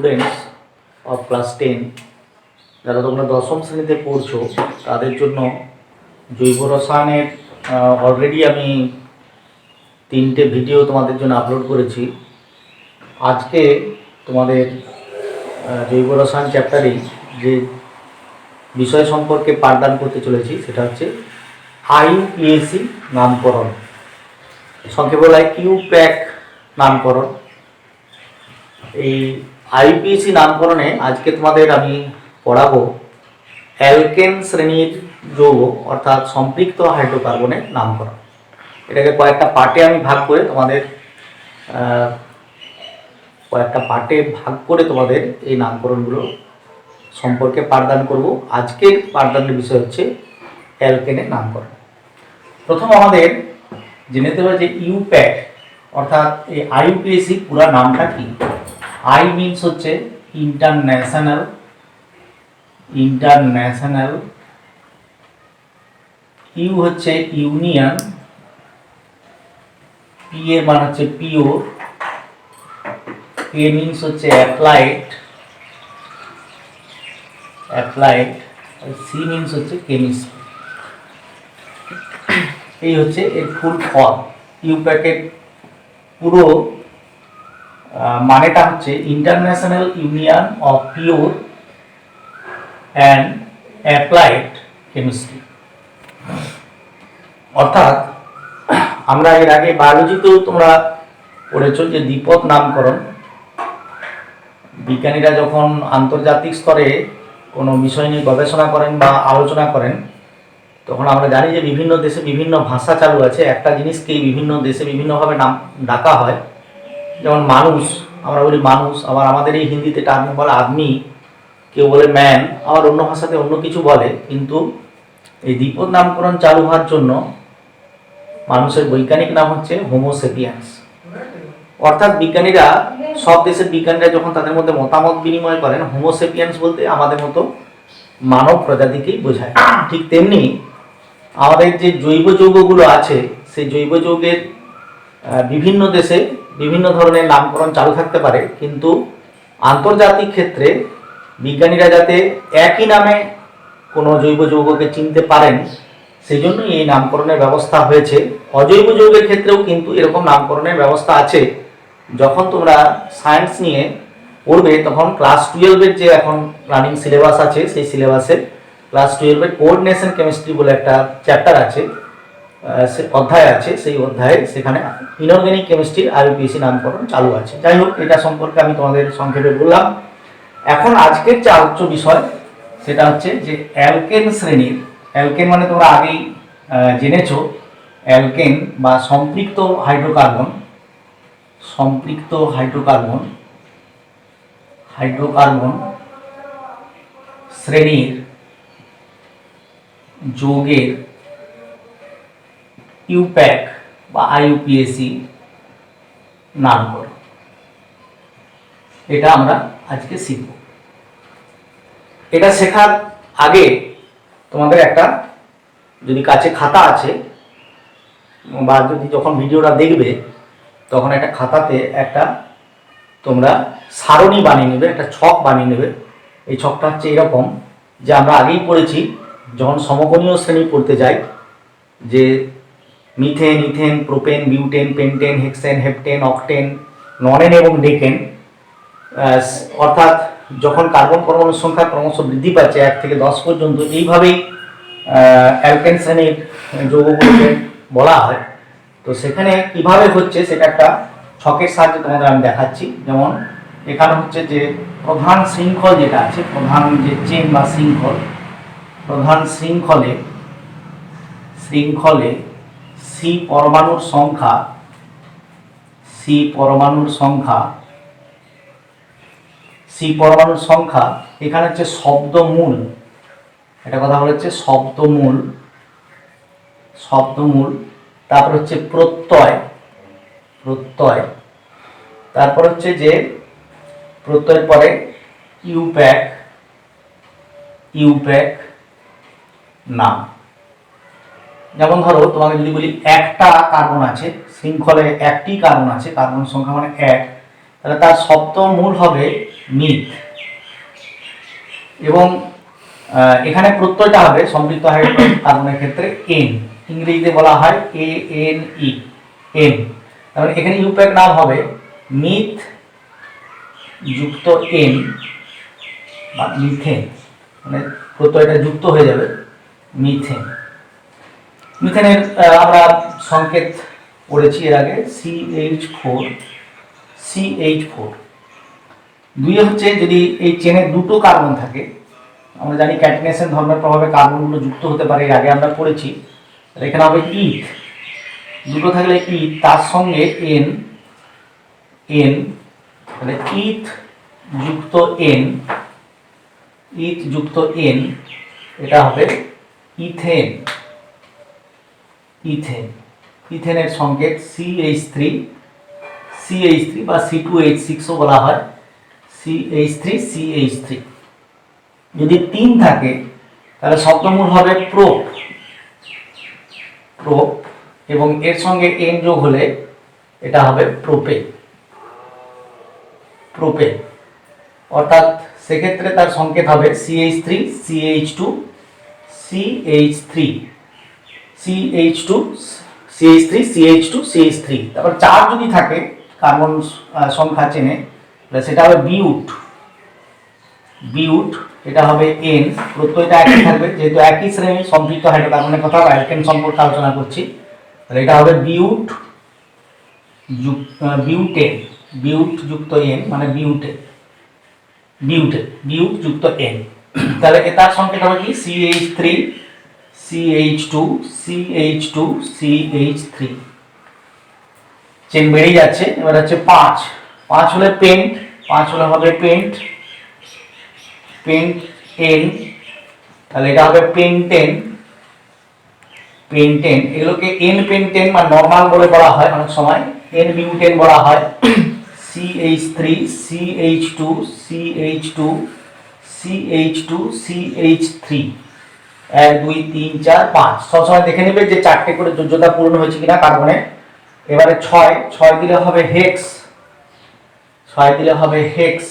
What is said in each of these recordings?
Students of class 10 যারা তোমরা দশম শ্রেণীতে পড়ছো তাদের জন্য জৈব রসায়নের অলরেডি আমি 3টে ভিডিও তোমাদের জন্য আপলোড করেছি। আজকে তোমাদের জৈব রসায়ন চ্যাপ্টারে যে বিষয় সম্পর্কে পাঠদান করতে চলেছি সেটা হচ্ছে আইইউপিএসি নামকরণ, সংক্ষেপে বলা হয় কিউপ্যাক নামকরণ। এই আইইউপিএসি নামকরণে আজকে তোমাদের আমি পড়াবো অ্যালকেন শ্রেণীর যৌগ অর্থাৎ সম্পৃক্ত হাইড্রোকার্বনের নামকরণ। এটাকে কয়েকটা পার্টে আমি ভাগ করে তোমাদের এই নামকরণগুলো সম্পর্কে পাঠদান করব। আজকের পাঠদানের বিষয় হচ্ছে অ্যালকেনের নামকরণ। প্রথম আমাদের জেনে নিতে হবে যে ইউপ্যাক অর্থাৎ এই আইইউপিএসি পুরো নামটা কি। আই মিনস হচ্ছে ইন্টারন্যাশনাল, ইউ হচ্ছে ইউনিয়ন, পি এর মান হচ্ছে পিওর, এ মিনস হচ্ছে অ্যাপ্লাইড, সি মিনস হচ্ছে কেমিস্ট্রি। এই হচ্ছে এর ফুল ফর্ম। ইউপ্যাকের পুরো মানেটা হচ্ছে international union of pure and applied chemistry. অর্থাৎ আমরা এর আগে বায়োলজিতেও তোমরা পড়েছো যে দ্বিপদ নামকরণ। বিজ্ঞানীরা যখন আন্তর্জাতিক স্তরে কোনো বিষয় নিয়ে গবেষণা করেন বা আলোচনা করেন তখন আমরা জানি যে বিভিন্ন দেশে বিভিন্ন ভাষা চালু আছে। একটা জিনিসকেই বিভিন্ন দেশে বিভিন্নভাবে নাম ডাকা হয়। যেমন মানুষ, আমরা বলি মানুষ, আবার আমাদের এই হিন্দিতে টার্ম বলে আদমি, কেউ বলে ম্যান, আবার অন্য ভাষাতে অন্য কিছু বলে। কিন্তু এই দ্বিপদ নামকরণ চালু হওয়ার জন্য মানুষের বৈজ্ঞানিক নাম হচ্ছে হোমোসেপিয়ান্স। অর্থাৎ বিজ্ঞানীরা, সব দেশের বিজ্ঞানীরা যখন তাদের মধ্যে মতামত বিনিময় করেন, হোমোসেপিয়ান্স বলতে আমাদের মতো মানব প্রজাতিকেই বোঝায়। ঠিক তেমনি আমাদের যে জৈব যৌগগুলো আছে সেই জৈব যৌগের বিভিন্ন দেশে বিভিন্ন ধরনের নামকরণ চালু থাকতে পারে, কিন্তু আন্তর্জাতিক ক্ষেত্রে বিজ্ঞানীরা যাতে একই নামে কোনো জৈব যৌগকে চিনতে পারেন সেই জন্যই এই নামকরণের ব্যবস্থা হয়েছে। অজৈব যৌগের ক্ষেত্রেও কিন্তু এরকম নামকরণের ব্যবস্থা আছে। যখন তোমরা সায়েন্স নিয়ে পড়বে তখন ক্লাস 12-এর যে এখন রানিং সিলেবাস আছে সেই সিলেবাসে ক্লাস 12-এর কোঅর্ডিনেশন কেমিস্ট্রি বলে একটা চ্যাপ্টার আছে, অধ্যায় আছে। সেই অধ্যায়ে সেখানে ইনঅর্গানিক কেমিস্ট্রির আইইউপিএসি নামকরণ চালু আছে। যাই হোক, এটা সম্পর্কে আমি তোমাদের সংক্ষেপে বললাম। এখন আজকের যে আলোচ্য বিষয় সেটা হচ্ছে যে অ্যালকেন শ্রেণীর, অ্যালকেন মানে তোমরা আগেই জেনেছো, অ্যালকেন বা সম্পৃক্ত হাইড্রোকার্বন শ্রেণীর যৌগের ইউপ্যাক বা আইইউপিএসি নামকরণ। এটা আমরা আজকে শিখব। এটা শেখার আগে তোমাদের একটা, যদি কাছে খাতা আছে বা যদি যখন ভিডিওটা দেখবে তখন একটা খাতাতে একটা তোমরা সারণী বানিয়ে নেবে, একটা ছক বানিয়ে নেবে। এই ছকটা হচ্ছে এরকম, যে আমরা আগেই পড়েছি যখন সমকোণীয় শ্রেণী পড়তে যাই, যে methane, ethane, propane, butane, pentane, hexane, heptane, octane, nonane এবং ডেকেন। অর্থাৎ যখন কার্বন পরমাণুর সংখ্যা ক্রমশ বৃদ্ধি পাচ্ছে 1 থেকে 10 পর্যন্ত, এইভাবেই অ্যালকেন শ্রেণীর যৌগগুলোকে বলা হয়। তো সেখানে কিভাবে হচ্ছে সেটা একটা ছকের সাহায্যে তোমাদের আমি দেখাচ্ছি। যেমন এখানে হচ্ছে যে প্রধান শৃঙ্খল যেটা আছে, প্রধান যে চেন বা শৃঙ্খল, প্রধান শৃঙ্খলে সি পরমাণুর সংখ্যা এখানে হচ্ছে শব্দমূল, এটা কথা বলেছে শব্দমূল। তারপর হচ্ছে প্রত্যয়, তারপর হচ্ছে যে প্রত্যয়ের পরে ইউপ্যাক নাম। যেমন ধরো তোমাকে যদি বলি একটা কার্বন আছে, শৃঙ্খলে একটি কার্বন আছে, কার্বন সংখ্যা মানে 1, তাহলে তার শব্দ মূল হবে মিথ, এবং এখানে প্রত্যয়টা হবে সম্পৃক্ত হাইড্রোজেন কার্বনের ক্ষেত্রে এন, ইংরেজিতে বলা হয় ANE, এন। তাহলে এখানে ইউপ্যাক নাম হবে মিথ যুক্ত এন বা মিথেন, মানে প্রত্যয়টা যুক্ত হয়ে যাবে মিথেন। মিথেনের আমরা সংকেত পড়েছি এর আগে CH4। দুই হচ্ছে যদি এই চেনে দুটো কার্বন থাকে, আমরা জানি ক্যাটিনেশন ধর্মের প্রভাবে কার্বনগুলো যুক্ত হতে পারে, এর আগে আমরা পড়েছি। এখানে হবে ইথ, দুটো থাকলে ইথ, তার সঙ্গে এন, তাহলে ইথ যুক্ত এন, এটা হবে ইথেন। ইথেনের সংকেত CH3 বা C2H6 ও বলা হয়, CH3। যদি 3 থাকে তাহলে শব্দমূল হবে প্রোপ, এবং এর সঙ্গে এন যোগ হলে এটা হবে প্রোপে, অর্থাৎ সেক্ষেত্রে তার সংকেত হবে CH3 CH2 CH3। তারপর 4 যদি থাকে কার্বন সংখ্যা চেনে, তাহলে সেটা হবে বিউট, এটা হবে এন, প্রত্যয়টা একই থাকবে যেহেতু একই শ্রেণী সম্পৃক্ত হাইড্রোকার্বনের কথা বা অ্যালকেন সম্পর্কে আলোচনা করছি, তাহলে এটা হবে বিউটেন, বিউট যুক্ত এন মানে বিউট যুক্ত এন। তাহলে তার সংকেত হবে কি CH3 CH2 চেন বেড়ে যাচ্ছে। এবার হচ্ছে 5 হলে পেন্ট, 5 হলে হবে পেন্ট এন, তাহলে এটা হবে পেন্টেন। এগুলোকে এন পেন্টেন বা নরমাল বলে বলা হয়, অনেক সময় এন বিউটেন বলা হয়। CH3 CH2 CH3, 1 2 3 4 5, সবসময় দেখে নেবে যে 4টে করে যোজ্যতা পূরণ হয়েছে কিনা কার্বনে। এবারে 6 দিলে হবে হেক্স,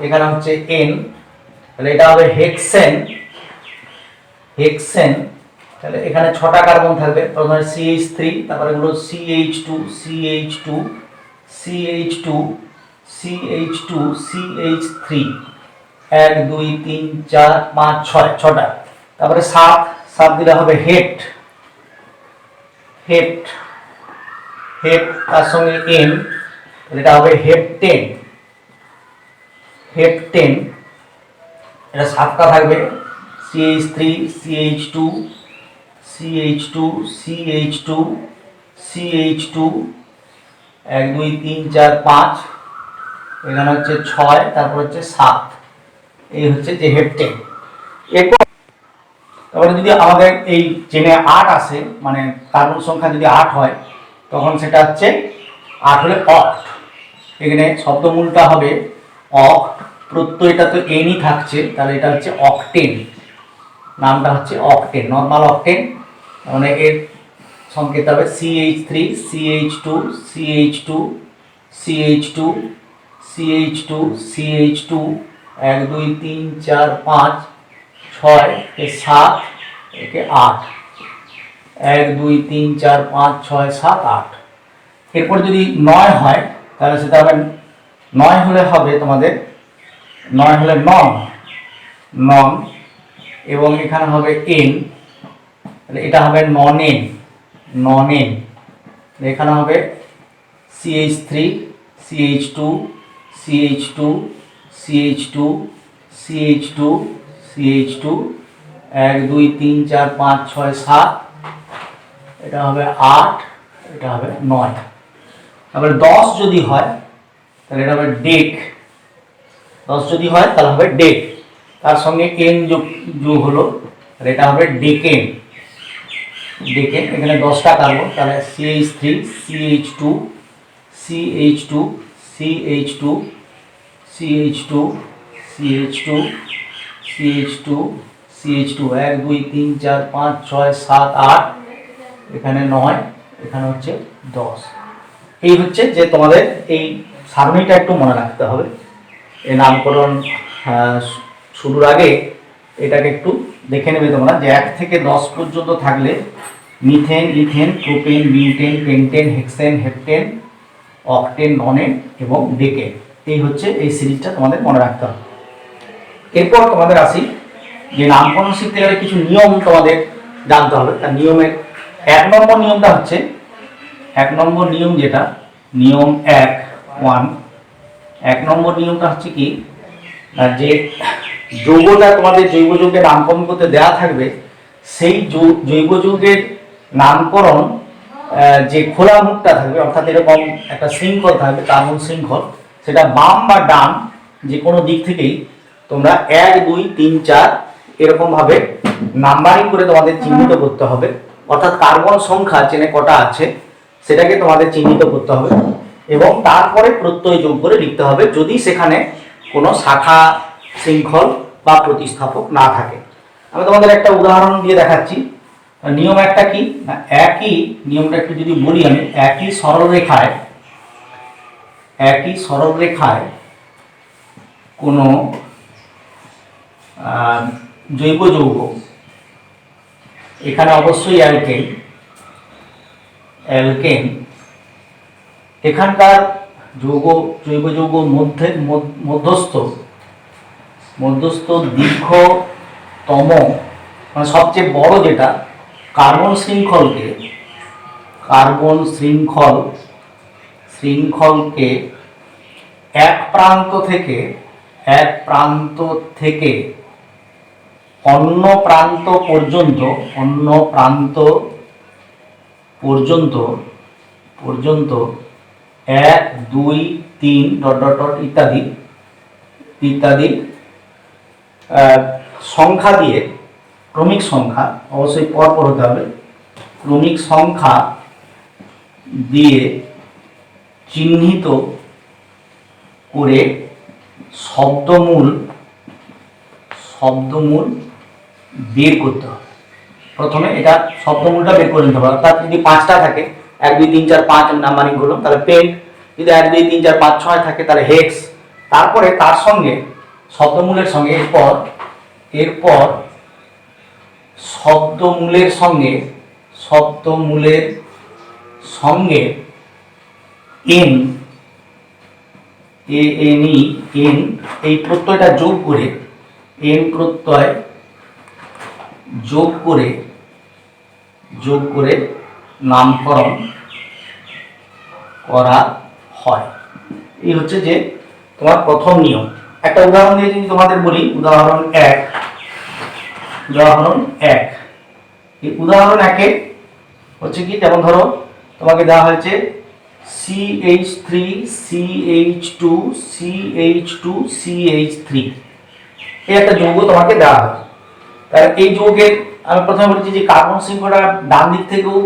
এখানে হচ্ছে এন, তাহলে এটা হবে হেক্সেন। তাহলে এখানে 6টা কার্বন থাকবে, প্রথমে CH3, তারপরে হলো CH2 CH3, 1 2 3 4 5 6, 6টা। তারপরে 7 দিলে হবে হেপ্ট, তার সঙ্গে এন, এটা হবে হেপ্টেন, এটা 7টা থাকবে CH3 CH2 1 2 3 4 5, এখানে হচ্ছে 6, তারপর হচ্ছে 7, এই হচ্ছে যে হেপ্টেন। এরপর তারপরে যদি আমাদের এই চেনে 8 আসে, মানে কার্বন সংখ্যা যদি 8 হয়, তখন সেটা হচ্ছে 8 হলে অক্ট। এখানে শব্দমূলটা হবে অক্ট, প্রত্যয়টা তো এনই থাকছে, তাহলে এটা হচ্ছে অক্টেন, নামটা হচ্ছে অক্টেন, নরমাল অক্টেন। মানে এর সংকেত হবে CH3 CH2 1 2 3 4 5 6 7 8, 1 2 3 4 5 6 7 8। এরপর যদি 9 হয় তাহলে সেটা হবে 9 হলে হবে তোমাদের 9 হলে নন, এবং এখানে হবে এন, তাহলে এটা হবে নন এন, এখানে হবে CH3 CH2 1 2 3 4 5 6 7, এটা হবে 8, এটা হবে 9। তারপরে 10 যদি হয় তাহলে এটা হবে ডেক, 10 যদি হয় তাহলে হবে ডেক, তার সঙ্গে এন যোগ হলো, তাহলে এটা হবে ডেকেন। এখানে 10টা কার্বন, তাহলে CH3 CH2 1 2 3 4 5 6 7 8, এখানে 9, এখানে হচ্ছে 10। এই হচ্ছে যে তোমাদের এই সারণীটা একটু মনে রাখতে হবে। এই নামকরণ শুরুর আগে এটাকে একটু দেখে নেবে তোমরা যে 1 থেকে 10 পর্যন্ত থাকলে methane, ethane, propane, butane, pentane, hexane, heptane, octane, nonane এবং ডেকেন। এই হচ্ছে এই সিরিজটা তোমাদের মনে রাখতে হবে। এরপর তোমাদের আসি যে নামকরণ শিখতে গেলে কিছু নিয়ম তোমাদের জানতে হবে। তার নিয়মের 1 নম্বর নিয়মটা হচ্ছে, 1 নম্বর নিয়ম যেটা নিয়ম 1 নম্বর নিয়মটা হচ্ছে কি, যে যৌগটা তোমাদের জৈব যৌগের নামকরণ করতে দেওয়া থাকবে, সেই জৈব যৌগের নামকরণ যে খোলা মুখটা থাকবে, অর্থাৎ এরকম একটা শৃঙ্খল থাকবে, কার্বন শৃঙ্খল, সেটা বাম বা ডান যে কোনো দিক থেকেই তোমরা 1, 2, 3, 4 এরকম ভাবে নাম্বারিং করে তোমাদের চিহ্নিত করতে হবে। অর্থাৎ কার্বন সংখ্যা চেনে কটা আছে সেটাকে তোমাদের চিহ্নিত করতে হবে এবং তারপরে প্রত্যয় যোগ করে লিখতে হবে যদি সেখানে কোনো শাখা শৃঙ্খল বা প্রতিস্থাপক না থাকে। আমি তোমাদের একটা উদাহরণ দিয়ে দেখাচ্ছি। নিয়ম একটা কি না, একই নিয়মটা একটু যদি বলি আমি, একই সরলরেখায় কোনো জৈব যৌগ, এখানে অবশ্যই অ্যালকেন, এখানকার জৈব যৌগ মধ্যস্থ দীর্ঘতম মানে সবচেয়ে বড় যেটা কার্বন শৃঙ্খলকে এক প্রান্ত থেকে অন্য প্রান্ত পর্যন্ত 1, 2, 3 ইত্যাদি সংখ্যা দিয়ে, ক্রমিক সংখ্যা অবশ্যই পরপর হতে হবে, ক্রমিক সংখ্যা দিয়ে চিহ্নিত করে শব্দমূল বের করতে হবে। প্রথমে এটা শব্দমূলটা বের করে নিতে হবে। অর্থাৎ যদি 5টা থাকে, 1, 2, 3, 4, 5 নাম্বারিং করলাম, তাহলে পেন্ট। যদি 1, 2, 3, 4, 5, 6 থাকে তাহলে হেক্স। তারপরে তার সঙ্গে শব্দমূলের সঙ্গে এরপর শব্দমূলের সঙ্গে এন এই প্রত্যয়টা যোগ করে নামকরণ করা হয়। এই হচ্ছে যে তোমার প্রথম নিয়ম। একটা উদাহরণ দিয়ে যদি তোমাদের বলি, উদাহরণ 1, এই উদাহরণ 1-এ হচ্ছে কি, যেমন ধরো তোমাকে দেওয়া হয়েছে CH3 CH2 CH2 CH3, এই একটা যৌগ তোমাকে দেওয়া হয়েছে। তাহলে এই যৌগের আমি প্রথমে বলেছি যে কার্বন শৃঙ্খলটা ডান দিক থেকেও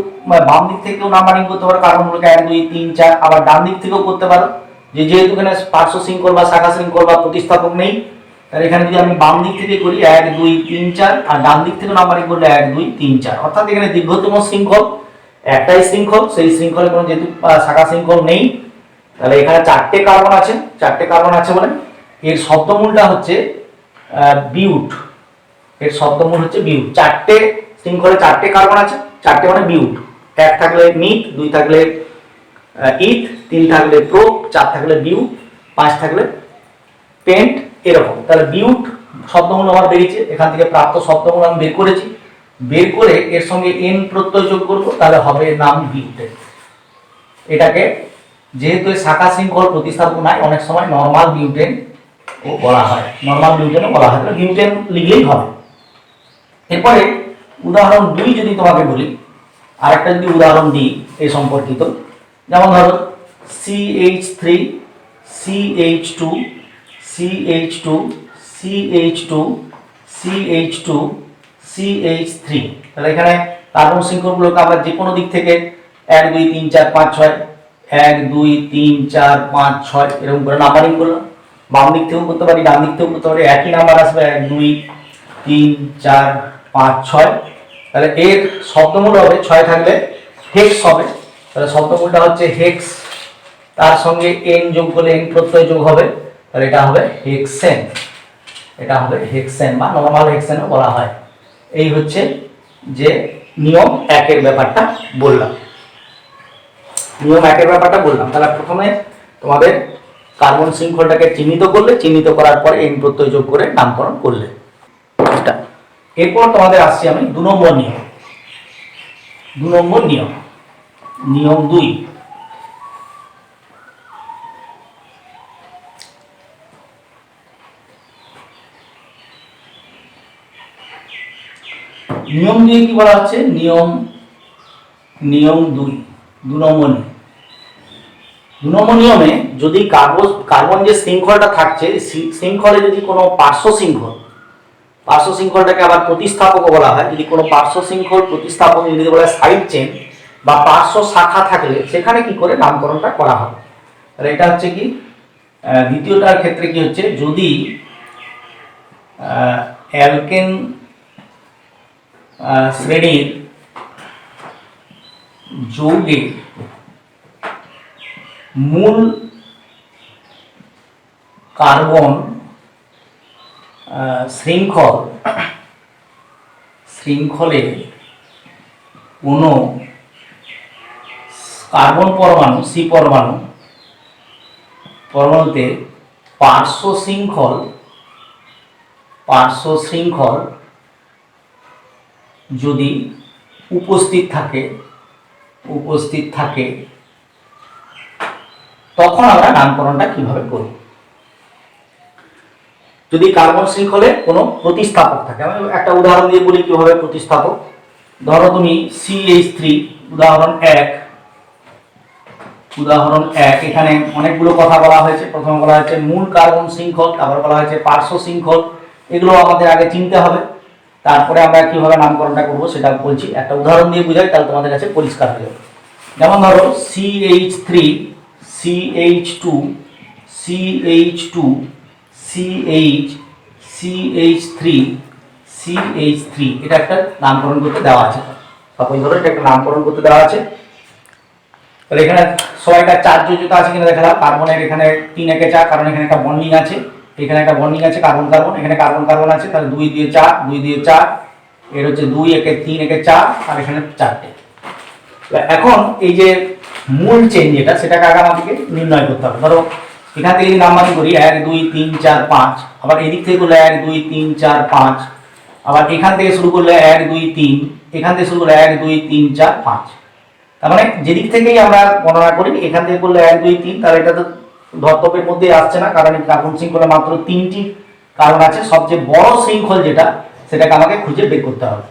বাম দিক থেকেও নাম্বারিং করতে পারো, কার্বনগুলোকে 1, 2, 3, 4, আবার ডান দিক থেকেও করতে পারো। যেহেতু এখানে পার্শ্ব শৃঙ্খল বা শাখা শৃঙ্খল বা প্রতিস্থাপক নেই, তাহলে এখানে যদি আমি বাম দিক থেকে করি 1, 2, 3, 4, আর ডান দিক থেকে নাম্বারিং করলে 1, 2, 3, 4, অর্থাৎ এখানে দীর্ঘতম শৃঙ্খল একটাই শৃঙ্খল, সেই শৃঙ্খলে কোনো যেহেতু শাখা শৃঙ্খল নেই, তাহলে এখানে 4টে কার্বন আছে বলে এর শব্দমূলটা হচ্ছে বিউট। এর শব্দমূল হচ্ছে বিউট। 4টে শৃঙ্খলে 4টে কার্বন আছে, 4টে মানে বিউট। 1 থাকলে মিথ, 2 থাকলে ইথ, 3 থাকলে প্রো, 4 থাকলে বিউট, 5 থাকলে পেন্ট, এরকম। তাহলে বিউট শব্দমূল আমার বেরিয়েছে, এখান থেকে প্রাপ্ত শব্দমূল আমি বের করেছি। বের করে এর সঙ্গে এন প্রত্যয় যোগ করবো, তাহলে হবে নাম বিউটেন। এটাকে যেহেতু শাখা শৃঙ্খল প্রতিস্থাপক নাই, অনেক সময় নর্মাল বিউটেন বলা হয়, তাহলে বিউটেন লিখলেই হবে। এরপরে উদাহরণ 2 যদি তোমাকে বলি, আরেকটা যদি উদাহরণ দিই এই সম্পর্কিত, যেমন ধরো CH3 CH2 CH2 CH2 CH2 CH3, তাহলে এখানে কার্বন শৃঙ্খলগুলোকে আমরা যে কোনো দিক থেকে 1, 2, 3, 4, 5, 6 1, 2, 3, 4, 5, 6 এরকম করে নাম্বারিং করলাম। বাম দিক থেকেও করতে পারি, ডান দিক থেকেও করতে পারি, একই নাম্বার আসবে 1, 2, 3, 4, 5, 6। তাহলে এর শব্দমূল হবে 6 থাকলে হেক্স হবে, তাহলে শব্দমূলটা হচ্ছে তার সঙ্গে এন যোগ করলে এন প্রত্যয় যোগ হবে, তাহলে এটা হবে হেক্সেন। এটা হবে হেক্সেন বা নরমাল হেক্সেনও বলা হয়। এই হচ্ছে যে নিয়ম একের ব্যাপারটা বললাম। নিয়ম একের ব্যাপারটা বললাম। তাহলে প্রথমে তোমাদের কার্বন শৃঙ্খলটাকে চিহ্নিত করলে, চিহ্নিত করার পরে এন প্রত্যয় যোগ করে নামকরণ করলে। এরপর তোমাদের আসছি আমি 2 নম্বর নিয়ম। 2 নম্বর নিয়ম, নিয়ম 2। নিয়ম 2 কি বলা হচ্ছে? নিয়ম 2, 2 নম্বর নিয়ম। 2 নম্বর নিয়মে যদি কার্বন যে শৃঙ্খলটা থাকছে, শৃঙ্খলে যদি কোনো পার্শ্ব শৃঙ্খলটাকে আবার প্রতিস্থাপক বলা হয়। যদি কোনো পার্শ্ব শৃঙ্খল প্রতিস্থাপক যদি বলা হয় সাইড চেন বা পার্শ্ব শাখা থাকলে সেখানে কি করে নামকরণটা করা হবে। তাহলে এটা হচ্ছে কি দ্বিতীয়টার ক্ষেত্রে কি হচ্ছে, যদি অ্যালকেন শ্রেণীর যৌগে মূল কার্বন শৃঙ্খলে কোনো কার্বন পরমাণু সি পরমাণুতে পার্শ্ব শৃঙ্খল যদি উপস্থিত থাকে তখন আমরা নামকরণটা কিভাবে করব। যদি কার্বন শৃঙ্খলে কোনো প্রতিস্থাপক থাকে, আমি একটা উদাহরণ দিয়ে বলি কিভাবে প্রতিস্থাপক। ধরো তুমি CH3 উদাহরণ 1, এখানে অনেকগুলো কথা বলা হয়েছে। প্রথমে বলা হয়েছে মূল কার্বন শৃঙ্খল, তারপর বলা হয়েছে পার্শ্ব শৃঙ্খল। এগুলো আমাদের আগে চিনতে হবে, তারপরে আমরা কিভাবে নামকরণটা করব সেটা বলছি। একটা উদাহরণ দিয়ে বুঝাই, তাহলে তোমাদের কাছে পরিষ্কার হয়ে যাবে। যেমন ধরো CH3 CH2 CH2 CH3 এটা একটা নামকরণ করতে দেওয়া আছে। সাপোজ ধরো এটা একটা নামকরণ করতে দেওয়া আছে। তাহলে এখানে সবাইকার চার্জ যোজ্যতা আছে কিনা দেখালাম। কার্বনের এখানে 3 একে 4, কারণ এখানে একটা বন্ডিং আছে, এখানে একটা বন্ডিং আছে কার্বন এখানে কার্বন আছে। তাহলে 2 দিয়ে 4, 2 দিয়ে 4, এর হচ্ছে 2 একে 3 একে 4, আর এখানে 4টে। এখন এই যে মূল চেন যেটা, সেটাকে আগে আমাদেরকে নির্ণয় করতে হবে। ধরো এখান থেকে যদি নাম্বারিং করি 1 2 3 4 5, আবার এদিক থেকে করলে 1 2 3 4 5, আবার এখান থেকে শুরু করলে 1 2 3, এখান থেকে শুরু করলে 1 2 3 4 5। তার মানে যেদিক থেকেই আমরা গণনা করি, এখান থেকে করলে 1 2 3, তাহলে এটা তো ধর্তব্যের মধ্যে আসছে না, কারণ কার্বন শৃঙ্খলে মাত্র 3টি কার্বন আছে। সবচেয়ে বড় শৃঙ্খল যেটা, সেটাকে আমাকে খুঁজে বের করতে হবে।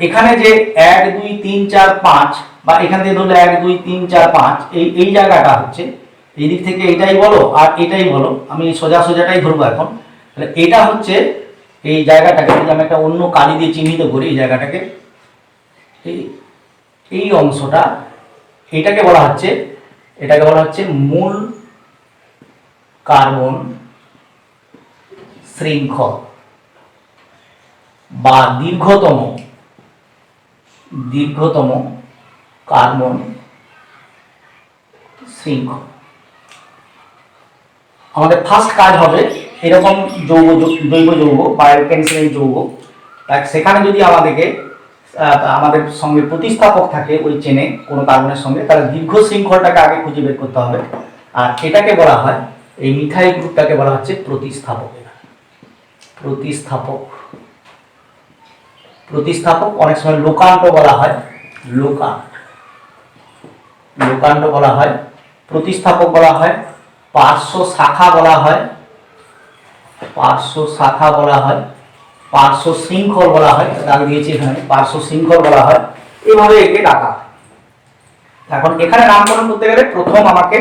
এখানে যে 1 2 3 4 5, বা এখান থেকে ধরলে 1 2 3 4 5, এই জায়গাটা হচ্ছে, এই দিক থেকে এটাই বলো আর এটাই বলো, আমি সোজাটাই ধরবো এখন। তাহলে এটা হচ্ছে এই জায়গাটাকে, যদি আমি একটা অন্য কালি দিয়ে চিহ্নিত করি, এই জায়গাটাকে, এই অংশটা, এটাকে বলা হচ্ছে মূল কার্বন শৃঙ্খল বা দীর্ঘতম কার্বন শৃঙ্খল। আমাদের ফার্স্ট কাজ হবে এরকম জৈব যৌগ বা অ্যালকেন শ্রেণীর যৌগ, সেখানে যদি আমাদের সঙ্গে প্রতিস্থাপক থাকে ওই চেনে কোনো কার্বনের সঙ্গে, তাহলে দীর্ঘ শৃঙ্খলটাকে আগে খুঁজে বের করতে হবে। আর এটাকে বলা হয়, এই মিথাইল গ্রুপটাকে বলা হচ্ছে প্রতিস্থাপক। অনেক সময় লোকান্ট বলা হয়, লোকান্ট বলা হয়, প্রতিস্থাপক বলা হয়, পার্শ্ব শাখা বলা হয়, পার্শ্ব শৃঙ্খল বলা হয়। দাগ দিয়েছি এখানে, পার্শ্ব শৃঙ্খল বলা হয়। এভাবে একে ডাকা। এখন এখানে নামকরণ করতে গেলে প্রথম আমাকে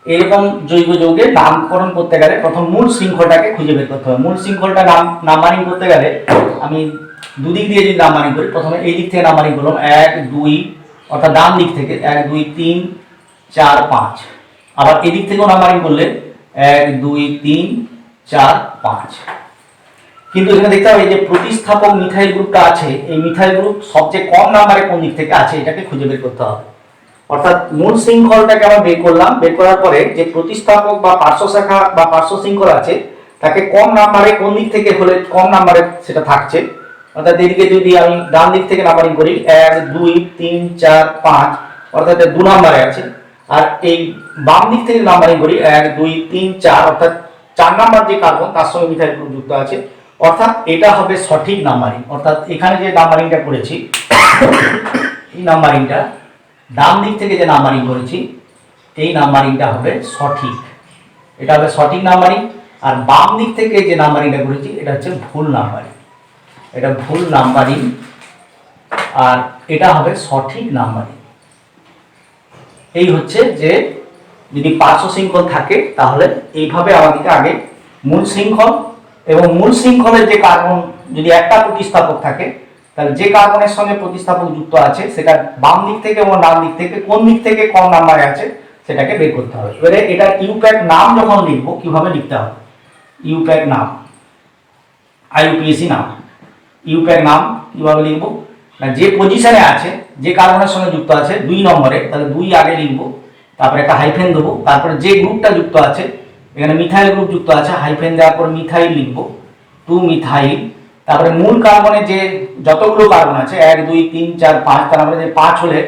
এরকম জৈব যৌগের নামকরণ করতে গেলে প্রথম মূল শৃঙ্খলটাকে খুঁজে বের করতে হবে। মূল শৃঙ্খলটা নাম্বারিং করতে গেলে আমি দুদিক দিয়ে যদি নাম্বারিং করি, প্রথমে এই দিক থেকে নাম্বারিং করলাম 1 2, অর্থাৎ ডান দিক থেকে 1 2 3 4 5, আবার এদিক থেকেও নাম্বারিং করলে 1 2 3 4 5। কিন্তু এখানে দেখতে হবে যে প্রতিস্থাপক মিথাইল গ্রুপটা আছে, এই মিথাইল গ্রুপ সবচেয়ে কম নাম্বারে কোন দিক থেকে আছে, এটাকে খুঁজে বের করতে হবে। অর্থাৎ মূল শৃঙ্খলটাকে আমরা বের করলাম, বের করার পরে যে প্রতিস্থাপক বা পার্শ্ব শাখা বা পার্শ্ব শৃঙ্খল আছে তাকে কম নাম্বারে কোন দিক থেকে হলে কম নাম্বারে সেটা থাকছে, অর্থাৎ এদিকে যদি আমি ডান দিক থেকে নাম্বারিং করি 1 2 3 4 5, অর্থাৎ 2 নম্বরে আছে। আর এই বাম দিক থেকে নাম্বারিং করি 1 2 3 4, অর্থাৎ 4 নাম্বার যে কার্বন তার সঙ্গে মিথাইল গ্রুপ যুক্ত আছে, অর্থাৎ এটা হবে সঠিক নাম্বারিং। অর্থাৎ এখানে যে নাম্বারিংটা করেছি এই নাম্বারিংটা ডান দিক থেকে যে নাম্বারিং করেছি এই নাম্বারিংটা হবে সঠিক, এটা হবে সঠিক নাম্বারিং। আর বাম দিক থেকে যে নাম্বারিংটা করেছি এটা হচ্ছে ভুল নাম্বারিং, এটা ভুল নাম্বারিং আর এটা হবে সঠিক নাম্বারিং। এই হচ্ছে যে যদি পার্শ্ব শৃঙ্খল থাকে তাহলে এইভাবে আমাদেরকে আগে মূল শৃঙ্খল এবং মূল শৃঙ্খলের যে কার্বন যদি একটা প্রতিস্থাপক থাকে তাহলে যে কার্বনের সঙ্গে প্রতিস্থাপক যুক্ত আছে সেটা বাম দিক থেকে এবং ডান দিক থেকে কোন দিক থেকে কম নাম্বারে আছে সেটাকে বের করতে হবে। এবারে এটার ইউপ্যাক নাম যখন লিখবো কিভাবে লিখতে হবে, ইউপ্যাক নাম, আইইউপিএসি নাম, ইউপ্যাক নাম কিভাবে লিখবো না, যে পজিশনে আছে যে কার্বনের সঙ্গে যুক্ত আছে 2 নম্বরে তাহলে 2 আগে লিখবো, তারপরে একটা হাইফেন দেবো, তারপরে যে গ্রুপটা যুক্ত আছে এখানে মিথাইল গ্রুপ যুক্ত আছে হাইফেন দেওয়ার পর মিথাইল লিখবো 2 মিথাইল, তারপরে মূল কার্বনে যে যতগুলো কার্বন আছে 1 2 3 4 5, তার মানে যে 5 হলে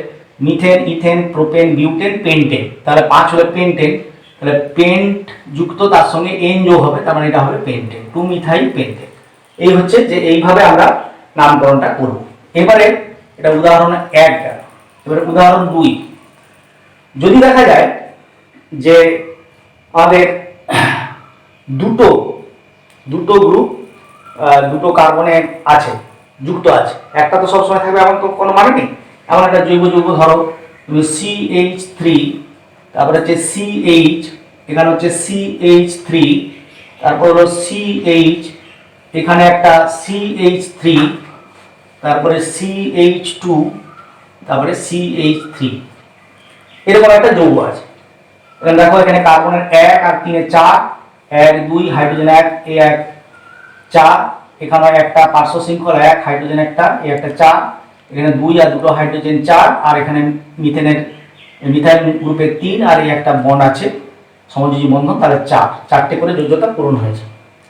methane ethane propane butane pentane, তাহলে 5 হলে পেন্টেন, তাহলে পেন্ট যুক্ত তার সঙ্গে এন যোগ হবে, তার মানে এটা হবে পেন্টেন 2 মিথাইল পেন্টেন। এই হচ্ছে যে এইভাবে আমরা নামকরণটা করব। এবারে এটা উদাহরণ 1 গেল, এবারে উদাহরণ 2। যদি দেখা যায় যে আমাদের দুটো গ্রুপ দুটো কার্বনে আছে যুক্ত আছে, একটা তো সবসময় থাকবে এমন তো কোনো মানে নেই, এমন একটা জৈব যৌগ ধরো তুমি CH3, তারপরে হচ্ছে CH, এখানে হচ্ছে CH3, তারপর হলো CH, এখানে একটা CH3, তারপরে CH2, তারপরে CH3, এরকম একটা যৌগ আছে। এখানে দেখো এখানে কার্বনের 1 আর 3 4, 1 2 হাইড্রোজেন 1 এ 1 4, এখানে একটা পার্শ্ব শৃঙ্খল 1 হাইড্রোজেন একটা এ একটা 4, এখানে 2 আর 2 হাইড্রোজেন 4, আর এখানে মিথাইল গ্রুপে 3 আর এই একটা বন্ড আছে সমযোজী বন্ধন, তাহলে 4টে করে যোগ্যতা পূরণ হয়েছে।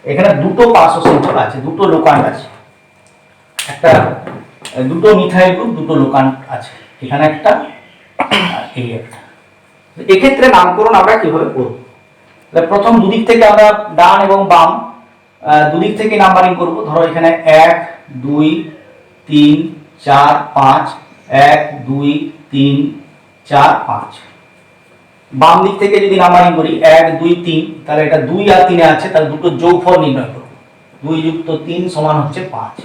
এখানে দুটো পার্শ্ব শৃঙ্খল আছে, দুটো লোকান্ড আছে, একটা দুটো মিথাইল গ্রুপ দুটো লোকান্ড আছে, এখানে একটা আর এই একটা। এক্ষেত্রে নামকরণ আমরা কিভাবে করব, প্রথম দুদিক থেকে আমরা ডান এবং বাম দুদিক থেকে নাম্বারিং করব। ধরো এখানে 1 2 3 4 5, 1 2 3 4 5, বাম দিক থেকে যদি নাম্বারিং করি 1 2 3, তাহলে এটা 2 আর 3 আছে, তাহলে দুটো যোগফল নির্ণয় করব, 2 যুক্ত 3 সমান হচ্ছে 5।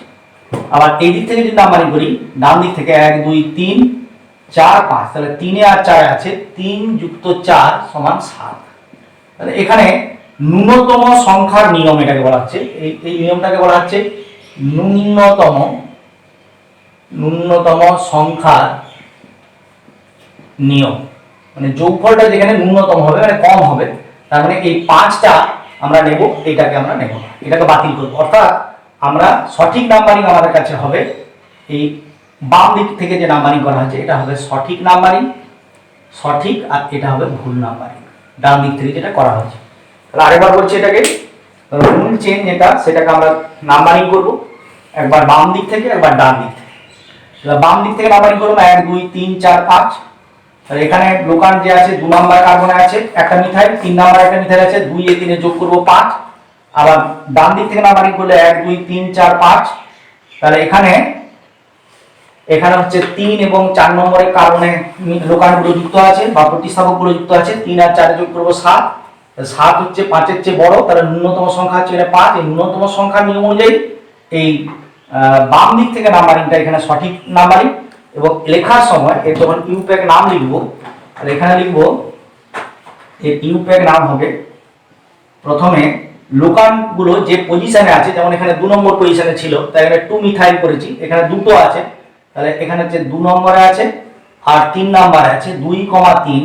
আবার এই দিক থেকে যদি নাম্বারিং করি ডান দিক থেকে 1 2 3 4 5, তাহলে 3 আর 4 আছে, 3 যুক্ত 4 সমান 7। তাহলে এখানে ন্যূনতম সংখ্যার নিয়ম এটাকে বলা হচ্ছে, এই নিয়মটাকে বলা হচ্ছে ন্যূনতম সংখ্যার নিয়ম। মানে যোগফলটা যেখানে ন্যূনতম হবে মানে কম হবে, তার মানে এই 5টা আমরা নেব, এটাকে আমরা নেব না, এটাকে বাতিল করব। অর্থাৎ আমরা সঠিক নাম্বারিং আমাদের কাছে হবে এই বাম দিক থেকে যে নাম্বারিং করা হয়েছে এটা হবে সঠিক নাম্বারিং, সঠিক, আর এটা হবে ভুল নাম্বারিং ডান দিক থেকে যেটা করা হয়েছে। তাহলে আরেকবার বলছি, এটাকে মূল চেন যেটা সেটাকে আমরা নাম্বারিং করব, একবার বাম দিক থেকে একবার ডান দিক থেকে। তাহলে বাম দিক থেকে নাম্বারিং করব 1 2 3 4 5, তাহলে এখানে লোকান্ড যে আছে 2 নাম্বার কার্বনে আছে একটা মিথাইল, 3 নাম্বার একটা মিথাইল আছে, 2 এ 3 এ যোগ করব 5। আবার ডান দিক থেকে নাম্বারিং করলে 1 2 3 4 5, তাহলে এখানে হচ্ছে 3 এবং 4 নম্বরের কার্বনে লোকান্ডগুলো যুক্ত আছে বা প্রতিস্থাপকগুলো যুক্ত আছে, 3 আর 4 যোগ করব 7, 7 হচ্ছে 5 এর চেয়ে বড়, তাহলে ন্যূনতম সংখ্যা হচ্ছে 5। এই ন্যূনতম সংখ্যার নিয়ম অনুযায়ী এই বাম দিক থেকে নাম্বারিংটা এখানে সঠিক নাম্বারিং। এবং লেখার সময় এর যখন ইউপ্যাক নাম লিখবো তাহলে এখানে লিখবো এর ইউপ্যাক নাম হবে প্রথমে লোকান্ডগুলো যে পজিশনে আছে, যেমন এখানে 2 নম্বর পজিশনে ছিল তাই এখানে 2 মিথাইল করেছি, এখানে দুটো আছে, তাহলে এখানে হচ্ছে 2 নম্বরে আছে আর 3 নম্বরে আছে 2, 3,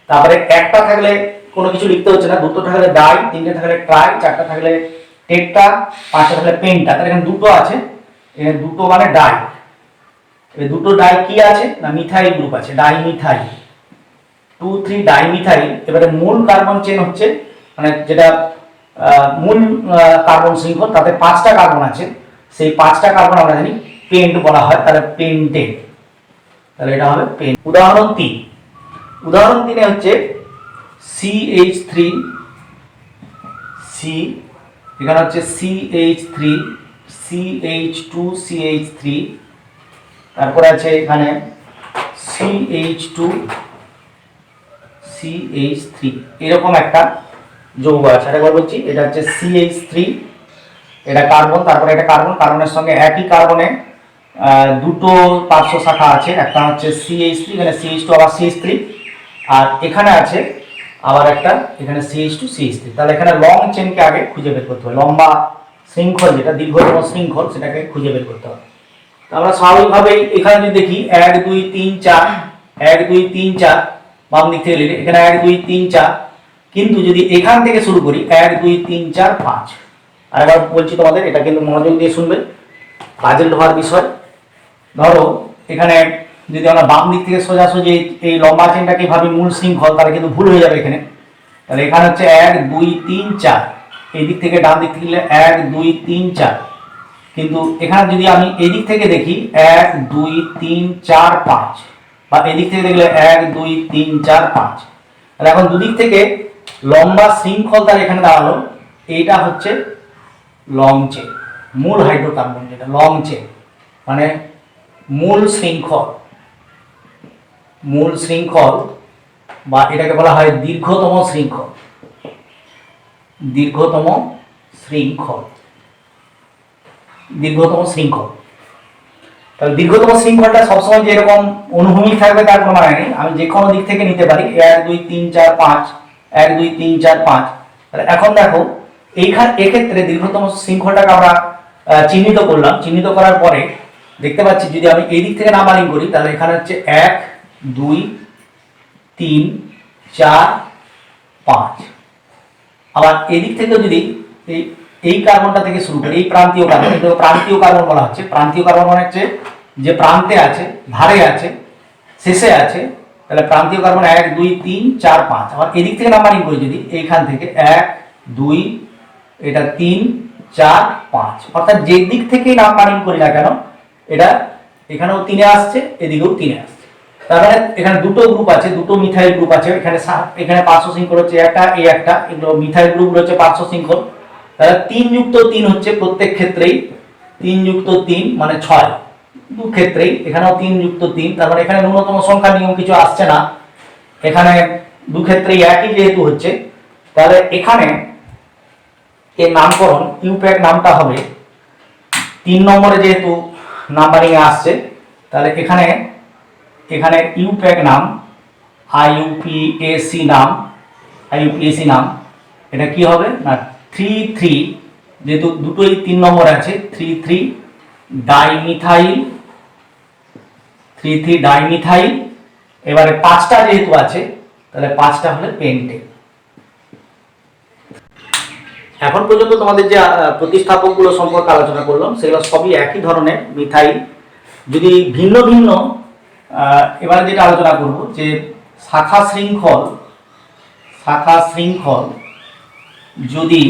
তারপরে একটা থাকলে কোনো কিছু লিখতে হচ্ছে না, দুটো থাকলে ডাই, 3টে থাকলে ট্রাই, 4টা থাকলে টেট্রা, 5টা থাকলে পেন্টা, তাহলে এখানে দুটো আছে, এখানে দুটো মানে ডাই। এই দুটো ডাই কি আছে না মিথাইল গ্রুপ আছে, ডাই মিথাইল, 2,3 ডাইমিথাইল। এবারে মূল কার্বন চেন হচ্ছে মানে যেটা মূল কার্বন শৃঙ্খল, তাতে 5টা কার্বন আছে, সেই 5টা কার্বন আমরা জানি পেন্ট বলা হয়, তাহলে পেন্টেন, তাহলে এটা হবে পেন্ট। উদাহরণ 3, উদাহরণ 3 হচ্ছে CH3 C, এখানে হচ্ছে CH3 CH2 CH3, তারপরে আছে এখানে CH2 CH3, এরকম একটা যৌগ আছে। আরেকবার বলছি, এটা হচ্ছে CH3, এটা কার্বন, তারপরে এটা কার্বন, কার্বনের সঙ্গে একই কার্বনে দুটো পার্শ্ব শাখা আছে, একটা হচ্ছে CH3, এখানে CH2 আবার CH3, আর এখানে আছে আবার একটা এখানে CH2 CH3। তাহলে এখানে লং চেনকে আগে খুঁজে বের করতে হবে, লম্বা শৃঙ্খল যেটা দীর্ঘতম শৃঙ্খল সেটাকে খুঁজে বের করতে হবে। তো আমরা স্বাভাবিকভাবেই এখানে যদি দেখি 1 2 3 4 1 2 3 4 বাম দিক থেকে নিলে এখানে 1 2 3 4, কিন্তু যদি এখান থেকে শুরু করি 1 2 3 4 5, আরেকবার বলছি তোমাদের, এটা কিন্তু মনোযোগ দিয়ে শুনবে, পাজল হওয়ার বিষয়। ধরো এখানে যদি আমরা বাম দিক থেকে সোজাসুজি এই লম্বা চেনটাকে ভাবি মূল শৃঙ্খল, তাহলে কিন্তু ভুল হয়ে যাবে এখানে। তাহলে এখানে হচ্ছে 1 2 3 4, এই দিক থেকে ডান দিক থেকে 1 2 3 4, কিন্তু এখানে যদি আমি এই দিক থেকে দেখি 1 2 3 4 5, বা এই দিক থেকে দেখলে 1 2 3 4 5, তাহলে এখন দুদিক থেকে লম্বা শৃঙ্খল তার এখানে দাঁড়ালো, এইটা হচ্ছে লং চেন, মূল হাইড্রোকার্বন যেটা লং চেন মানে মূল শৃঙ্খল, মূল শৃঙ্খল, বা এটাকে বলা হয় দীর্ঘতম শৃঙ্খল, দীর্ঘতম শৃঙ্খল, দীর্ঘতম শৃঙ্খল। তাহলে দীর্ঘতম শৃঙ্খলটা সবসময় যে এরকম অনুভূমিক থাকবে তার কোনো মানে নেই, আমি যে কোনো দিক থেকে নিতে পারি 1 2 3 4 5 1 2 3 4 5। তাহলে এখন দেখো এক্ষেত্রে দীর্ঘতম শৃঙ্খলটাকে আমরা চিহ্নিত করলাম, চিহ্নিত করার পরে দেখতে পাচ্ছি যদি আমি এই দিক থেকে নাম্বারিং করি তাহলে এখানে হচ্ছে 1 2 3 4 5, আবার এদিক থেকে যদি এই কার্বনটা থেকে শুরু করি, এই প্রান্তীয় কার্বন, এটা প্রান্তীয় কার্বন বলা হচ্ছে। প্রান্তীয় কার্বন মানে হচ্ছে যে প্রান্তে আছে, ধারে আছে, শেষে আছে, তাহলে প্রান্তীয় কার্বন 1 2 3 4 5। আবার এদিক থেকে নাম্বারিং করি যদি এইখান থেকে 1 2, এটা 3 4 5, অর্থাৎ যে দিক থেকেই নাম্বারিং করি না কেন এটা এখানেও 3-এ আসছে, এদিকেও 3-এ আসছে। তার মানে এখানে দুটো গ্রুপ আছে, দুটো মিথাইল গ্রুপ আছে, এখানে পার্শ্ব শৃঙ্খল হচ্ছে একটা, এই একটা, এগুলো মিথাইল গ্রুপ হচ্ছে পার্শ্ব শৃঙ্খল। তাহলে 3 যুক্ত 3 হচ্ছে প্রত্যেক ক্ষেত্রেই, 3 যুক্ত 3 মানে 6, দু ক্ষেত্রেই এখানেও 3 যুক্ত 3, তার মানে এখানে ন্যূনতম সংখ্যা নিয়ম কিছু আসছে না, এখানে দু ক্ষেত্রেই একই যেহেতু হচ্ছে, তাহলে এখানে এর নামকরণ ইউপ্যাক নামটা হবে 3 নম্বরে যেহেতু নাম্বারিং আসছে, তাহলে এখানে এখানে ইউপ্যাক নাম IUPAC নাম, IUPAC নাম, এটা কি হবে না 3 3, যেহেতু দুটোই 3 নম্বর আছে 3 3 ডাইমিথাইল, 3 3 ডাইমিথাইল। এবারে 5টা যেহেতু আছে তাহলে 5টা হলে পেন্টেন। এখন পর্যন্ত তোমাদের যে প্রতিস্থাপকগুলো সম্পর্কে আলোচনা করলাম সেগুলো সবই একই ধরনের মিথাইল। যদি ভিন্ন ভিন্ন এবারে যেটা আলোচনা করব যে শাখা শৃঙ্খল যদি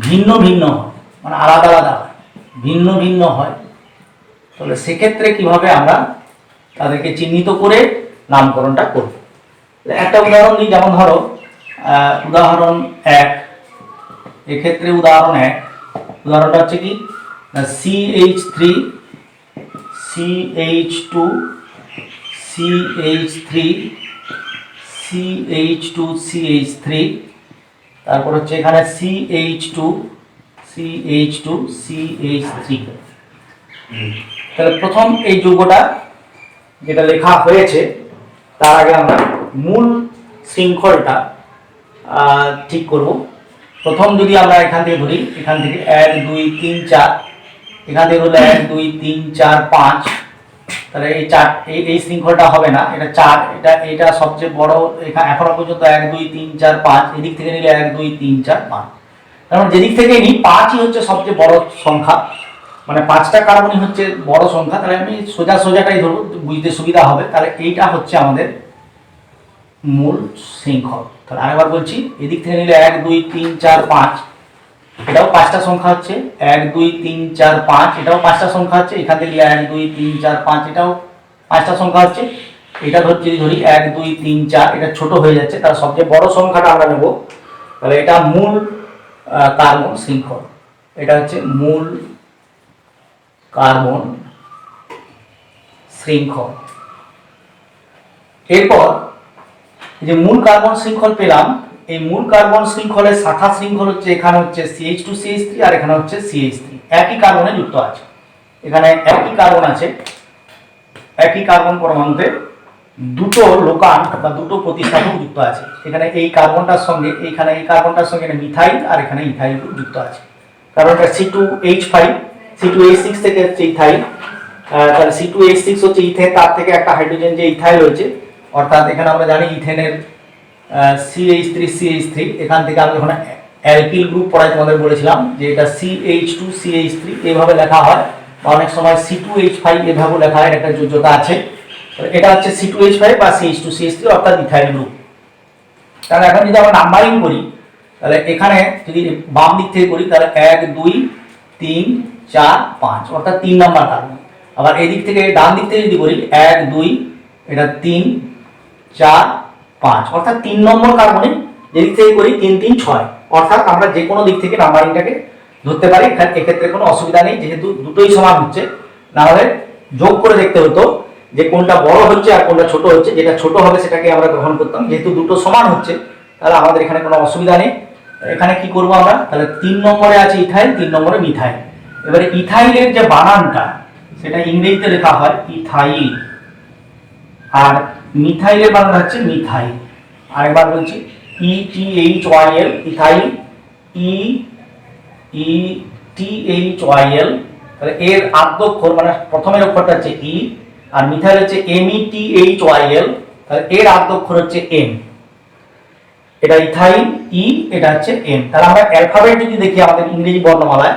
ভিন্ন ভিন্ন হয় মানে আলাদা আলাদা হয়, ভিন্ন ভিন্ন হয়, তাহলে সেক্ষেত্রে কিভাবে আমরা তাদেরকে চিহ্নিত করে নামকরণটা করব। একটা উদাহরণ দিই, যেমন ধরো উদাহরণ 1, এক্ষেত্রে উদাহরণ 1 উদাহরণটা হচ্ছে কি CH3 CH2 CH3 CH2 CH3, তারপর হচ্ছে এখানে CH2 CH2 CH3। তাহলে প্রথম এই যৌগটা যেটা লেখা হয়েছে তার আগে আমরা মূল শৃঙ্খলটা ঠিক করব। প্রথম যদি আমরা এখান থেকে ধরি, এখান থেকে 1 2 3 4, এখান থেকে হলো 1 2 3 4 5, তাহলে এই শৃঙ্খলটা হবে না, এটা 4, এটা সবচেয়ে বড়, এখানে এখনো পর্যন্ত 1 2 3 4 5, এদিক থেকে নিলে 1 2 3 4 5, কারণ যেদিক থেকে নিই 5ই হচ্ছে সবচেয়ে বড় সংখ্যা, মানে 5টা কার্বনই হচ্ছে বড় সংখ্যা। তাহলে আমি সোজাটাই ধরবো, বুঝতে সুবিধা হবে। তাহলে এইটা হচ্ছে আমাদের মূল শৃঙ্খল। তাহলে আরেকবার বলছি, এদিক থেকে নিলে 1 2 3 4 5, এটাও 5টা সংখ্যা হচ্ছে। 1 2 3 4 5, এটাও 5টা সংখ্যা হচ্ছে। এখান থেকে 1 2 3 4 5, এটাও 5টা সংখ্যা হচ্ছে। এটা যদি ধরি 1 2 3 4, এটা ছোট হয়ে যাচ্ছে, তার সবচেয়ে বড় সংখ্যাটা আমরা নেব। তাহলে এটা মূল কার্বন শৃঙ্খল, এটা হচ্ছে মূল কার্বন শৃঙ্খল। এরপর যে মূল কার্বন শৃঙ্খল পেলাম, এই মূল কার্বন শৃঙ্খলের শাখা শৃঙ্খল হচ্ছে, এখানে হচ্ছে CH2CH3 আর এখানে হচ্ছে CH3, একই কার্বনে যুক্ত আছে। এখানে একই কার্বন আছে, একই কার্বন পরমাণুতে দুটো লোকান্ট বা দুটো প্রতিস্থাপক যুক্ত আছে। এখানে এই কার্বনটার সঙ্গে এইখানে এই কার্বনটার সঙ্গে মিথাইল আর এখানে ইথাইল গ্রুপ যুক্ত আছে। কারণ এটা C2H5, C2H6 থেকে হচ্ছে ইথাইল, তাহলে C2H6 হচ্ছে ইথেন, তার থেকে একটা হাইড্রোজেন যে ইথাইল হয়েছে, অর্থাৎ এখানে আমরা জানি ইথেনের CH3 এখান থেকে আমি যখন অ্যালকিল গ্রুপ পড়াই তোমাদের বলেছিলাম যে এটা CH2CH3 এইভাবে লেখা হয়, বা অনেক সময় C2H5 এভাবে লেখা হয়, একটা যোজ্যতা আছে। এটা হচ্ছে C2H5 বা CH2CH3 অর্থাৎ ইথাইল গ্রুপ। তাহলে এখন যদি আমরা নাম্বারিং করি, তাহলে এখানে যদি বাম দিক থেকে করি তাহলে 1 2 3 4 5 অর্থাৎ 3 নাম্বার কার্বন। আবার এই দিক থেকে ডান দিক থেকে যদি করি 1 2, এটা 3 4 5 অর্থাৎ 3 নম্বর কার্বনে যেদিক থেকে করি 3 3 6, অর্থাৎ আমরা যে কোনো দিক থেকে নাম্বারিংটাকে ধরতে পারি। এক্ষেত্রে কোনো অসুবিধা নেই, যেহেতু দুটোই সমান হচ্ছে। না হলে যোগ করে দেখতে হতো যে কোনটা বড় হচ্ছে আর কোনটা ছোট হচ্ছে, যেটা ছোট হবে সেটাকে আমরা গ্রহণ করতাম। যেহেতু দুটো সমান হচ্ছে তাহলে আমাদের এখানে কোনো অসুবিধা নেই। এখানে কি করব আমরা, তাহলে 3 নম্বরে আছে ইথাইল, 3 নম্বরে মিথাইল। এবারে ইথাইলের যে বানানটা সেটা ইংরেজিতে লেখা হয় ইথাইল, আর মিথাইলের বানান হচ্ছে মিথাইল। আরেকবার বলছি, ETHYL ইথাইল, ETHYL। তাহলে এর আদ্যক্ষর মানে প্রথমের অক্ষরটা হচ্ছে ই, আর মিথাইল হচ্ছে METHYL, তাহলে এর আদ্যক্ষর হচ্ছে M। এটা ইথাইল ই, এটা হচ্ছে M। তাহলে আমরা অ্যালফাবেট যদি দেখি আমাদের ইংরেজি বর্ণমালায়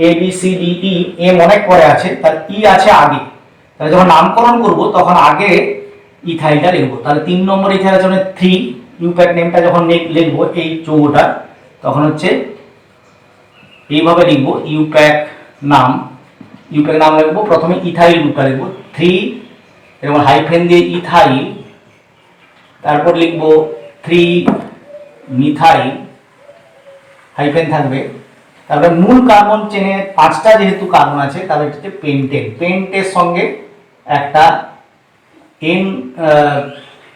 ABCDE, M অনেক পরে আছে, তাহলে ই আছে আগে। তাহলে যখন নামকরণ করব তখন আগে ইথাইলটা লিখবো। তাহলে 3 নম্বর ইথাইল আছে 3, ইউপ্যাক নেমটা যখন লিখবো এই যৌগটা তখন হচ্ছে এইভাবে লিখবো, ইউপ্যাক নাম লিখবো। প্রথমে ইথাইল গ্রুপটা লিখবো 3, এরকম হাইফেন দিয়ে ইথাইল, তারপর লিখবো 3 মিথাইল, হাইফেন থাকবে। তারপরে মূল কার্বন চেনে 5টা যেহেতু কার্বন আছে তাহলে এটা হচ্ছে পেন্টেন, পেন্টের সঙ্গে একটা এন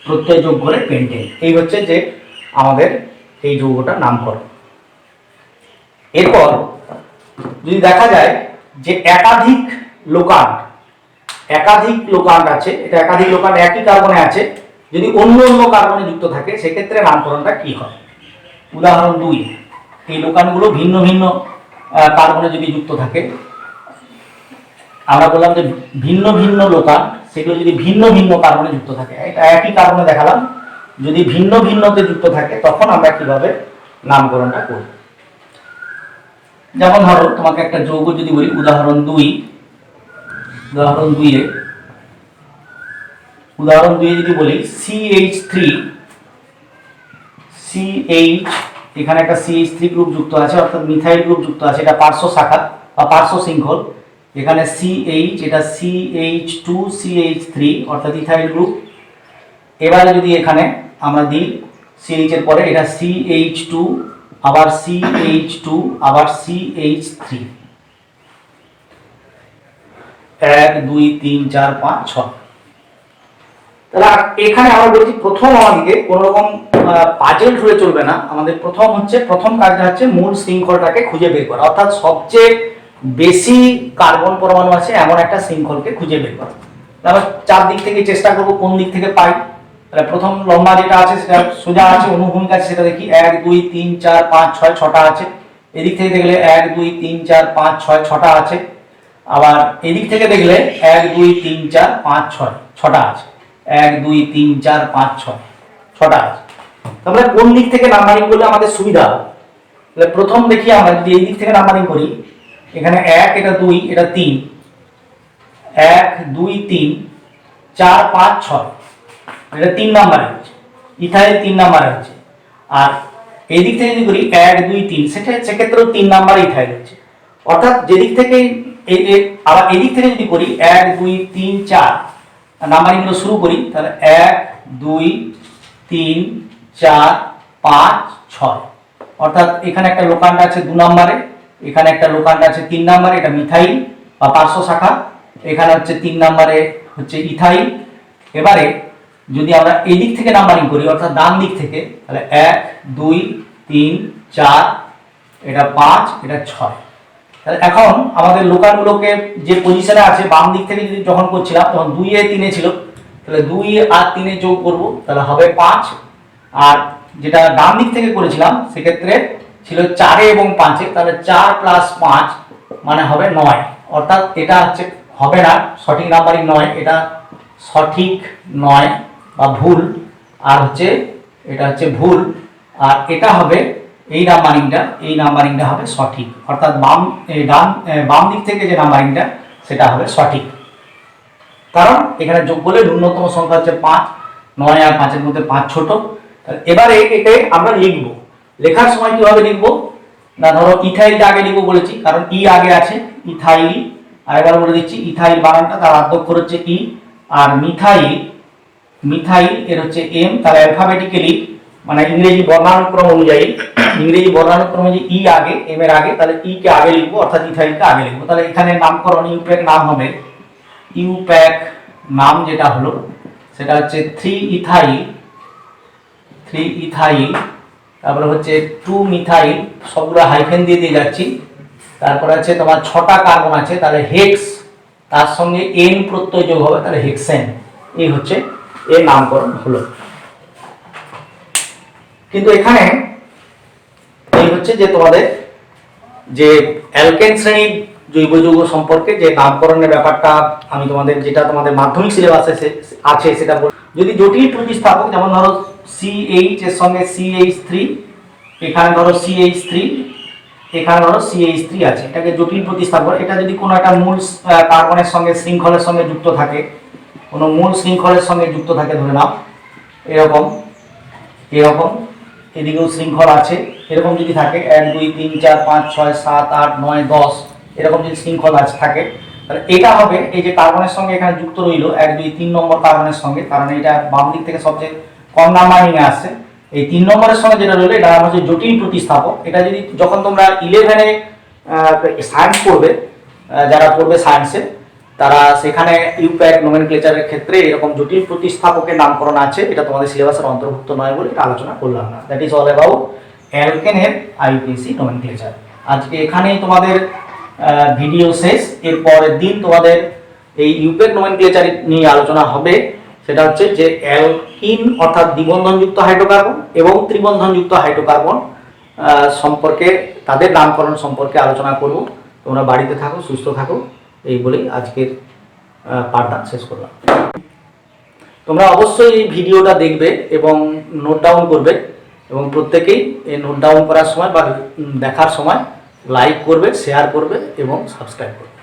প্রত্যয় যোগ করে পেন্টেন। এই হচ্ছে যে আমাদের এই যৌগটার নামকরণ। এরপর যদি দেখা যায় যে একাধিক লোকান্ট আছে, এটা একাধিক লোকান্ট একই কার্বনে আছে, যদি অন্য অন্য কার্বনে যুক্ত থাকে সেক্ষেত্রে নামকরণটা কি হয়। উদাহরণ 2, এই লোকান্টগুলো ভিন্ন ভিন্ন কার্বনে যদি যুক্ত থাকে, আমরা বললাম যে ভিন্ন ভিন্ন লোকান্ট, সেগুলো যদি ভিন্ন ভিন্ন কার্বনে যুক্ত থাকে, এটা একই কার্বনে দেখালাম, যদি ভিন্ন ভিন্নতে যুক্ত থাকে তখন আমরা কিভাবে নামকরণটা করব। যেমন ধরো তোমাকে একটা যৌগ যদি বলি, উদাহরণ 2 এ যদি বলি CH3, এখানে একটা CH3 গ্রুপ যুক্ত আছে, অর্থাৎ মিথাইল গ্রুপ যুক্ত আছে, এটা পার্শ্ব শাখা বা পার্শ্ব শৃঙ্খল। এখানে CH, এটা CH2CH3 অর্থাৎ ইথাইল গ্রুপ। এবারে যদি এখানে আমরা দিই CH এর পরে এটা CH2, আবার CH2, আবার CH3, 1 2 3 4 5 6। তাহলে এখানে আমরা বলছি প্রথম আমাদেরকে কোনো রকম পাজেল ধরে চলবে না, আমাদের প্রথম কাজটা হচ্ছে মূল শৃঙ্খলটাকে খুঁজে বের করা, অর্থাৎ সবচেয়ে বেশি কার্বন পরমাণু আছে এমন একটা শৃঙ্খলকে খুঁজে বের করা। তাহলে চারদিক থেকে চেষ্টা করবো কোন দিক থেকে পাই। তাহলে প্রথম লম্বা যেটা আছে সেটা সোজা আছে, অনুভূমিক আছে, সেটা দেখি 1 2 3 4 5 6 6টা আছে। এদিক থেকে দেখলে 1 2 3 4 5 6 6টা আছে। আবার এদিক থেকে দেখলে 1 2 3 4 5 6 6টা আছে। 1 2 3 4 5 6 6টা আছে। তাহলে কোন দিক থেকে নাম্বারিং করলে আমাদের সুবিধা হবে। তাহলে প্রথম দেখি আমরা যদি এই দিক থেকে নাম্বারিং করি, এখানে 1, এটা 2, এটা 3, 1 2 3 4 5 6, এটা 3 নাম্বারে আছে। ইথাইল 3 নাম্বারে হচ্ছে। আর এই দিক থেকে যদি করি 1 2 3, সেক্ষেত্রেও 3 নাম্বার ইথাইল হচ্ছে। অর্থাৎ যেদিক থেকে আবার এদিক থেকে যদি করি 1 2 3 4 নাম্বারিংগুলো শুরু করি, তাহলে 1 2 3 4 5 6। অর্থাৎ এখানে একটা লোকান্ড আছে 2 নম্বরে, এখানে একটা লোকান্ড আছে 3 নম্বরে, এটা মিথাইল বা পার্শ্ব শাখা। এখানে হচ্ছে 3 নম্বরে হচ্ছে ইথাইল। এবারে যদি আমরা এই দিক থেকে নাম্বারিং করি, অর্থাৎ ডান দিক থেকে, তাহলে 1 2 3 4, এটা 5, এটা 6। তাহলে এখন আমাদের লোকালগুলোকে যে পজিশনে আছে বাম দিক থেকে যদি যখন করছিলাম তখন 2 এ 3 এ ছিল, তাহলে 2 আর 3 এ যোগ করব, তাহলে হবে 5। আর যেটা ডান দিক থেকে করেছিলাম সেক্ষেত্রে ছিল 4 এ এবং 5 এ, তাহলে 4 প্লাস 5 মানে হবে 9। অর্থাৎ এটা হচ্ছে হবে না, সঠিক নাম্বারিং নয়, এটা সঠিক নয় বা ভুল। আর হচ্ছে এটা হচ্ছে ভুল, আর এটা হবে এই নাম্বারিংটা হবে সঠিক। অর্থাৎ বাম দিক থেকে যে নাম্বারিংটা সেটা হবে সঠিক, কারণ এখানে যোগ করলে ন্যূনতম সংখ্যা হচ্ছে 5, 9 আর 5 এর মধ্যে 5 ছোট। এবারে একে আমরা লিখব। লেখার সময় কিভাবে লিখব না, ধরো ইথাইলটা আগে লিখবো বলেছি, কারণ ই আগে আছে, ইথাইল। আরেকবার বলে দিচ্ছি, ইথাইল বানানটা তার আদ্যক্ষর হচ্ছে ই, আর মিথাইল এর হচ্ছে এম। তাহলে অ্যালফাবেটিক্যালি মানে ইংরেজি বর্ণানুক্রম অনুযায়ী ই আগে, এম এর আগে, তাহলে ই কে আগে লিখবো, অর্থাৎ ইথাইলকে আগে লিখবো। তাহলে এখানে নামকরণ ইউপ্যাক নাম হবে, ইউপ্যাক নাম যেটা হলো সেটা হচ্ছে 3 ইথাইল, তারপরে হচ্ছে 2 মিথাইল, সবগুলো হাইফেন দিয়ে দিয়ে যাচ্ছি। তারপরে আছে তোমার 6টা কার্বন আছে, তাহলে হেক্স, তার সঙ্গে এন প্রত্যয় যোগ হবে, তাহলে হেক্সেন। এই হচ্ছে এর নামকরণ হলো। কিন্তু এখানে এই হচ্ছে যে তোমাদের যে অ্যালকেন শ্রেণীর জৈব যৌগ সম্পর্কে যে নামকরণের ব্যাপারটা আমি তোমাদের মাধ্যমিক সিলেবাসে আছে সেটা বল। যদি জটিল প্রতিস্থাপক, যেমন ধরো CH এর সঙ্গে CH3, এখানে ধরো CH3, এখানে ধরো CH3 আছে, এটাকে জটিল প্রতিস্থাপক। এটা যদি কোনো একটা মূল কার্বনের সঙ্গে শৃঙ্খলের সঙ্গে যুক্ত থাকে, কোনো মূল শৃঙ্খলের সঙ্গে যুক্ত থাকে, ধরে নাও এরকম এদিকেও শৃঙ্খল আছে, এরকম যদি থাকে 1 2 3 4 5 6 7 8 9 10, এরকম যদি শৃঙ্খল আছে থাকে, তাহলে এটা হবে এই যে কার্বনের সঙ্গে এখানে যুক্ত রইল 1 2 3 নম্বর কার্বনের সঙ্গে, কারণ এটা বাম দিক থেকে সবচেয়ে কম নাম্বারিংয়ে আসছে। এই 3 নম্বরের সঙ্গে যেটা রইল এটা হচ্ছে জটিল প্রতিস্থাপক। এটা যদি যখন তোমরা 11 এ সায়েন্স পড়বে, যারা পড়বে সায়েন্সে, তারা সেখানে ইউপ্যাক নোমেনক্লেচারের ক্ষেত্রে এরকম জটিল প্রতিস্থাপকের নামকরণ আছে। এটা তোমাদের সিলেবাসের অন্তর্ভুক্ত নয় বলে এটা আলোচনা করলাম না। দ্যাট ইজ অল অ্যাবাউট অ্যালকেনের আইউপিএসি নোমেনক্লেচার। আজকে এখানেই তোমাদের ভিডিও শেষ। এর পরের দিন তোমাদের এই ইউপ্যাক নোমেনক্লেচার নিয়ে আলোচনা হবে। সেটা হচ্ছে যে অ্যালকিন অর্থাৎ দ্বিবন্ধনযুক্ত হাইড্রোকার্বন এবং ত্রিবন্ধনযুক্ত হাইড্রোকার্বন সম্পর্কে, তাদের নামকরণ সম্পর্কে আলোচনা করব। তোমরা বাড়িতে থাকো, সুস্থ থাকো, এই বলেই আজকের পাঠটা শেষ করলাম। তোমরা অবশ্যই এই ভিডিওটা দেখবে এবং নোট ডাউন করবে, এবং প্রত্যেকেই এই নোট ডাউন করার সময় বা দেখার সময় লাইক করবে, শেয়ার করবে এবং সাবস্ক্রাইব করবে।